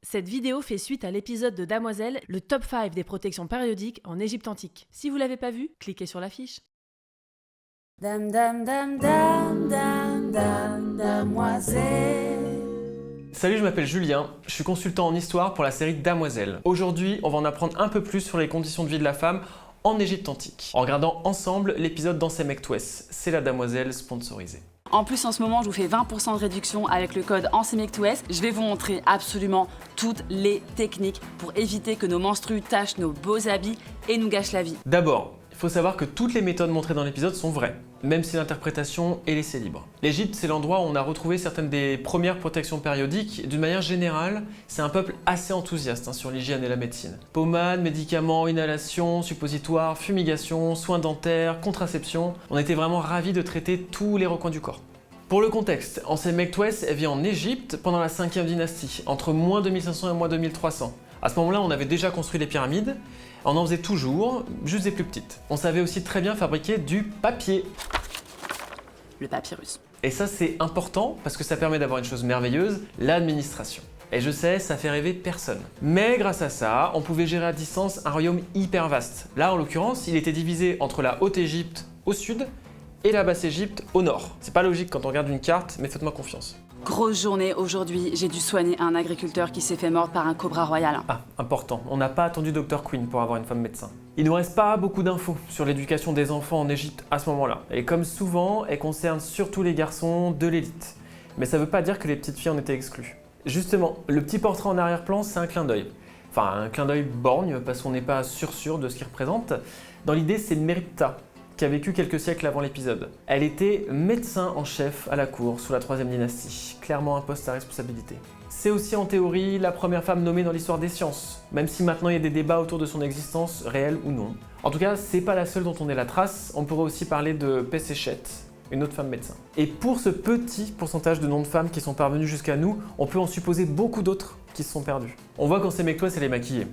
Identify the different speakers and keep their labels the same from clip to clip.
Speaker 1: Cette vidéo fait suite à l'épisode de Damoiselle, le top 5 des protections périodiques en Égypte antique. Si vous l'avez pas vu, cliquez sur l'affiche.
Speaker 2: Dame, dame, dame, dame, dame, dame, damoiselle.
Speaker 3: Salut, je m'appelle Julien, je suis consultant en histoire pour la série Damoiselle. Aujourd'hui, on va en apprendre un peu plus sur les conditions de vie de la femme en Égypte antique, en regardant ensemble l'épisode d'Ancet Mektouès, c'est la Damoiselle sponsorisée.
Speaker 4: En plus, en ce moment, je vous fais 20% de réduction avec le code ANCEMEKTOUES. Je vais vous montrer absolument toutes les techniques pour éviter que nos menstrues tachent nos beaux habits et nous gâchent la vie.
Speaker 3: D'abord, il faut savoir que toutes les méthodes montrées dans l'épisode sont vraies, même si l'interprétation est laissée libre. L'Égypte, c'est l'endroit où on a retrouvé certaines des premières protections périodiques. D'une manière générale, c'est un peuple assez enthousiaste sur l'hygiène et la médecine. Pommades, médicaments, inhalation, suppositoires, fumigation, soins dentaires, contraception. On était vraiment ravis de traiter tous les recoins du corps. Pour le contexte, Ancet Mektouès vit en Égypte pendant la 5e dynastie, entre moins 2500 et moins 2300. À ce moment-là, on avait déjà construit les pyramides, on en faisait toujours, juste des plus petites. On savait aussi très bien fabriquer du papier.
Speaker 4: Le papyrus.
Speaker 3: Et ça, c'est important parce que ça permet d'avoir une chose merveilleuse, l'administration. Et je sais, ça fait rêver personne. Mais grâce à ça, on pouvait gérer à distance un royaume hyper vaste. Là, en l'occurrence, il était divisé entre la Haute-Égypte au sud et la Basse-Égypte au nord. C'est pas logique quand on regarde une carte, mais faites-moi confiance.
Speaker 4: Grosse journée aujourd'hui, j'ai dû soigner un agriculteur qui s'est fait mordre par un cobra royal.
Speaker 3: Ah, important, on n'a pas attendu Dr Queen pour avoir une femme médecin. Il ne nous reste pas beaucoup d'infos sur l'éducation des enfants en Égypte à ce moment-là. Et comme souvent, elle concerne surtout les garçons de l'élite. Mais ça veut pas dire que les petites filles en étaient exclues. Justement, le petit portrait en arrière-plan, c'est un clin d'œil. Enfin, un clin d'œil borgne, parce qu'on n'est pas sûr de ce qu'il représente. Dans l'idée, c'est Méripta, qui a vécu quelques siècles avant l'épisode. Elle était médecin en chef à la cour sous la 3e dynastie, clairement un poste à responsabilité. C'est aussi en théorie la première femme nommée dans l'histoire des sciences, même si maintenant il y a des débats autour de son existence, réelle ou non. En tout cas, c'est pas la seule dont on ait la trace, on pourrait aussi parler de Pesséchet, une autre femme médecin. Et pour ce petit pourcentage de noms de femmes qui sont parvenus jusqu'à nous, on peut en supposer beaucoup d'autres qui se sont perdus. On voit qu'Ancet Mektouès, elle est maquillée.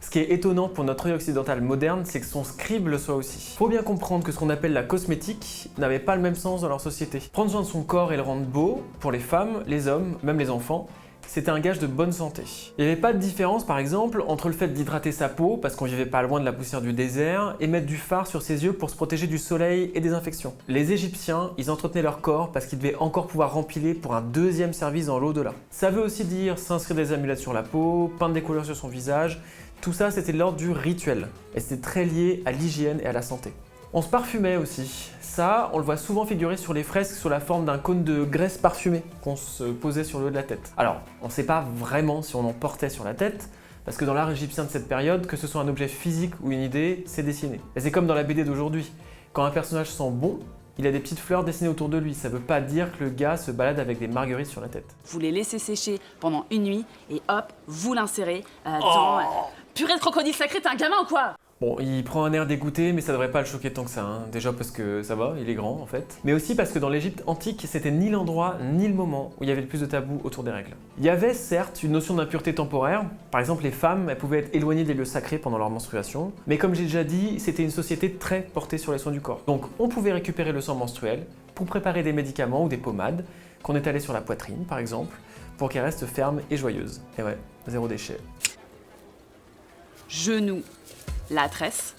Speaker 3: Ce qui est étonnant pour notre œil occidental moderne, c'est que son scribe le soit aussi. Faut bien comprendre que ce qu'on appelle la cosmétique n'avait pas le même sens dans leur société. Prendre soin de son corps et le rendre beau, pour les femmes, les hommes, même les enfants, c'était un gage de bonne santé. Il n'y avait pas de différence par exemple entre le fait d'hydrater sa peau, parce qu'on vivait pas loin de la poussière du désert, et mettre du fard sur ses yeux pour se protéger du soleil et des infections. Les Égyptiens, ils entretenaient leur corps parce qu'ils devaient encore pouvoir rempiler pour un deuxième service dans l'au-delà. Ça veut aussi dire s'inscrire des amulettes sur la peau, peindre des couleurs sur son visage. Tout ça, c'était de l'ordre du rituel, et c'était très lié à l'hygiène et à la santé. On se parfumait aussi. Ça, on le voit souvent figurer sur les fresques sous la forme d'un cône de graisse parfumée qu'on se posait sur le haut de la tête. Alors, on ne sait pas vraiment si on en portait sur la tête, parce que dans l'art égyptien de cette période, que ce soit un objet physique ou une idée, c'est dessiné. Et c'est comme dans la BD d'aujourd'hui. Quand un personnage sent bon, il a des petites fleurs dessinées autour de lui. Ça veut pas dire que le gars se balade avec des marguerites sur la tête.
Speaker 4: Vous les laissez sécher pendant une nuit et hop, vous l'insérez dans... Purée de crocodile sacré, t'es un gamin ou quoi?
Speaker 3: Bon, il prend un air dégoûté, mais ça devrait pas le choquer tant que ça. Déjà parce que ça va, il est grand en fait. Mais aussi parce que dans l'Égypte antique, c'était ni l'endroit ni le moment où il y avait le plus de tabous autour des règles. Il y avait certes une notion d'impureté temporaire. Par exemple, les femmes, elles pouvaient être éloignées des lieux sacrés pendant leur menstruation. Mais comme j'ai déjà dit, c'était une société très portée sur les soins du corps. Donc on pouvait récupérer le sang menstruel pour préparer des médicaments ou des pommades qu'on étalait sur la poitrine, par exemple, pour qu'elle reste ferme et joyeuse. Et ouais, zéro déchet.
Speaker 4: Genou, la tresse,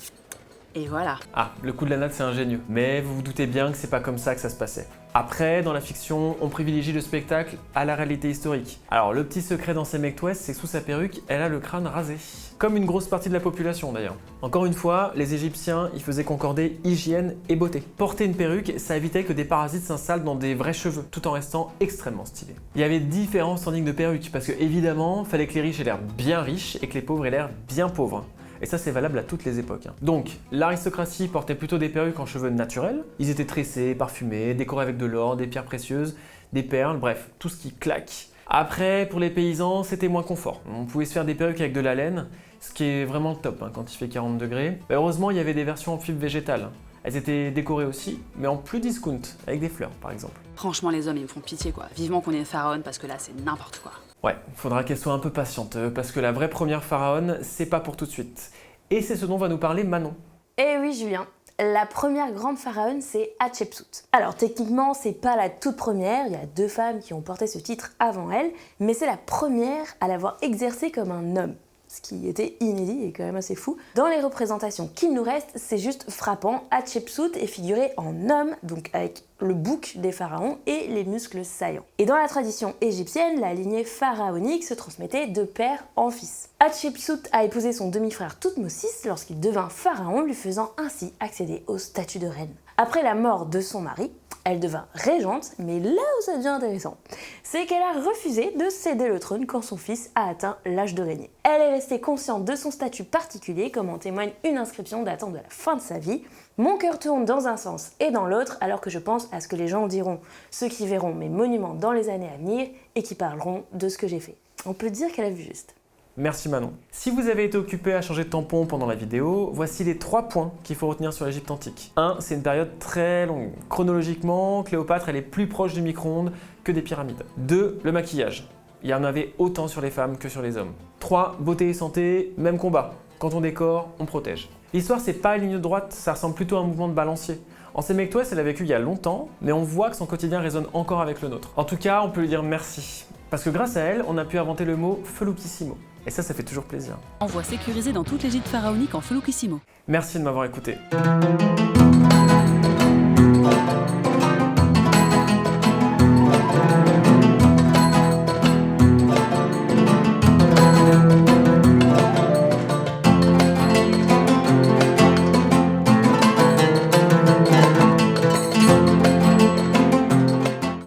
Speaker 4: et voilà.
Speaker 3: Ah, le coup de la natte c'est ingénieux, mais vous vous doutez bien que c'est pas comme ça que ça se passait. Après, dans la fiction, on privilégie le spectacle à la réalité historique. Alors le petit secret d'Ancet Mektouès, c'est que sous sa perruque, elle a le crâne rasé. Comme une grosse partie de la population d'ailleurs. Encore une fois, les Égyptiens, ils faisaient concorder hygiène et beauté. Porter une perruque, ça évitait que des parasites s'installent dans des vrais cheveux, tout en restant extrêmement stylé. Il y avait différents standings de perruques, parce que évidemment, fallait que les riches aient l'air bien riches et que les pauvres aient l'air bien pauvres. Et ça, c'est valable à toutes les époques. Donc, l'aristocratie portait plutôt des perruques en cheveux naturels. Ils étaient tressés, parfumés, décorés avec de l'or, des pierres précieuses, des perles, bref, tout ce qui claque. Après, pour les paysans, c'était moins confort. On pouvait se faire des perruques avec de la laine, ce qui est vraiment le top quand il fait 40 degrés. Mais heureusement, il y avait des versions en fibre végétale. Elles étaient décorées aussi, mais en plus discount, avec des fleurs par exemple.
Speaker 4: Franchement, les hommes, ils me font pitié quoi. Vivement qu'on ait une pharaon parce que là, c'est n'importe quoi.
Speaker 3: Ouais, faudra qu'elle soit un peu patiente, parce que la vraie première pharaon, c'est pas pour tout de suite. Et c'est ce dont va nous parler Manon.
Speaker 5: Eh oui Julien,
Speaker 2: La première grande pharaone, c'est Hatshepsut. Alors techniquement, c'est pas la toute première, il y a 2 femmes qui ont porté ce titre avant elle, mais c'est la première à l'avoir exercé comme un homme. Ce qui était inédit et quand même assez fou. Dans les représentations qu'il nous reste, c'est juste frappant. Hatshepsut est figurée en homme, donc avec le bouc des pharaons et les muscles saillants. Et dans la tradition égyptienne, la lignée pharaonique se transmettait de père en fils. Hatshepsut a épousé son demi-frère Thoutmôsis lorsqu'il devint pharaon, lui faisant ainsi accéder au statut de reine. Après la mort de son mari, elle devint régente, mais là où ça devient intéressant, c'est qu'elle a refusé de céder le trône quand son fils a atteint l'âge de régner. Elle est restée consciente de son statut particulier, comme en témoigne une inscription datant de la fin de sa vie. Mon cœur tourne dans un sens et dans l'autre, alors que je pense à ce que les gens diront, ceux qui verront mes monuments dans les années à venir et qui parleront de ce que j'ai fait. On peut dire qu'elle a vu juste.
Speaker 3: Merci Manon. Si vous avez été occupé à changer de tampon pendant la vidéo, voici les 3 points qu'il faut retenir sur l'Égypte antique. 1. C'est une période très longue. Chronologiquement, Cléopâtre elle est plus proche du micro-ondes que des pyramides. 2. Le maquillage. Il y en avait autant sur les femmes que sur les hommes. 3. Beauté et santé, même combat. Quand on décore, on protège. L'histoire c'est pas une ligne droite, ça ressemble plutôt à un mouvement de balancier. Ensemektouès elle a vécu il y a longtemps, mais on voit que son quotidien résonne encore avec le nôtre. En tout cas, on peut lui dire merci. Parce que grâce à elle, on a pu inventer le mot Feloukissimo. Et ça fait toujours plaisir.
Speaker 4: Envoi sécurisé dans toute l'Égypte pharaonique en Feloukissimo.
Speaker 3: Merci de m'avoir écouté.